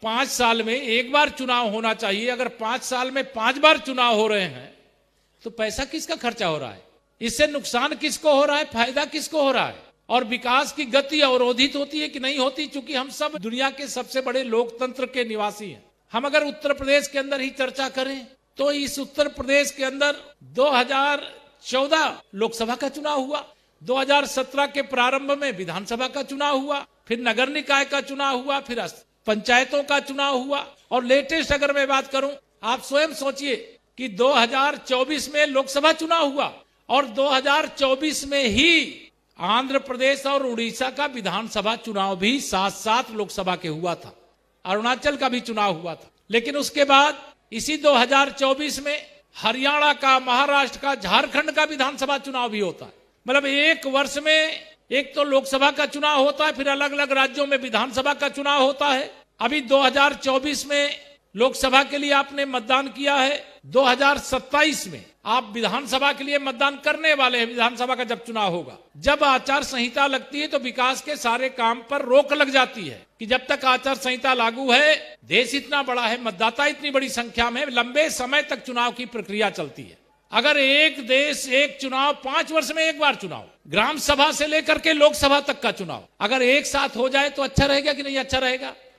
5 साल में एक बार चुनाव होना चाहिए। अगर 5 साल में 5 बार चुनाव हो रहे हैं तो पैसा किसका खर्चा हो रहा है? इससे नुकसान किसको हो रहा है, फायदा किसको हो रहा है? और विकास की गति अवरोधित होती है कि नहीं होती? चूंकि हम सब दुनिया के सबसे बड़े लोकतंत्र के निवासी हैं। हम अगर उत्तर प्रदेश के अंदर ही चर्चा करें तो इस उत्तर प्रदेश के अंदर 2014 लोकसभा का चुनाव हुआ, 2017 के प्रारंभ में विधानसभा का चुनाव हुआ, फिर नगर निकाय का चुनाव हुआ, फिर पंचायतों का चुनाव हुआ, और लेटेस्ट अगर मैं बात करूं, आप स्वयं सोचिए कि 2024 में लोकसभा चुनाव हुआ और 2024 में ही आंध्र प्रदेश और उड़ीसा का विधानसभा चुनाव भी साथ साथ लोकसभा के हुआ था, अरुणाचल का भी चुनाव हुआ था। लेकिन उसके बाद इसी 2024 में हरियाणा का, महाराष्ट्र का, झारखंड का विधानसभा चुनाव भी होता है। मतलब एक वर्ष में एक तो लोकसभा का चुनाव होता है, फिर अलग अलग राज्यों में विधानसभा का चुनाव होता है। अभी 2024 में लोकसभा के लिए आपने मतदान किया है, 2027 में आप विधानसभा के लिए मतदान करने वाले हैं। विधानसभा का जब चुनाव होगा, जब आचार संहिता लगती है तो विकास के सारे काम पर रोक लग जाती है कि जब तक आचार संहिता लागू है, देश इतना बड़ा है, मतदाता इतनी बड़ी संख्या में, लंबे समय तक चुनाव की प्रक्रिया चलती है। अगर एक देश एक चुनाव, 5 वर्ष में एक बार चुनाव, ग्राम सभा से लेकर के लोकसभा तक का चुनाव अगर एक साथ हो जाए तो अच्छा रहेगा कि नहीं अच्छा रहेगा?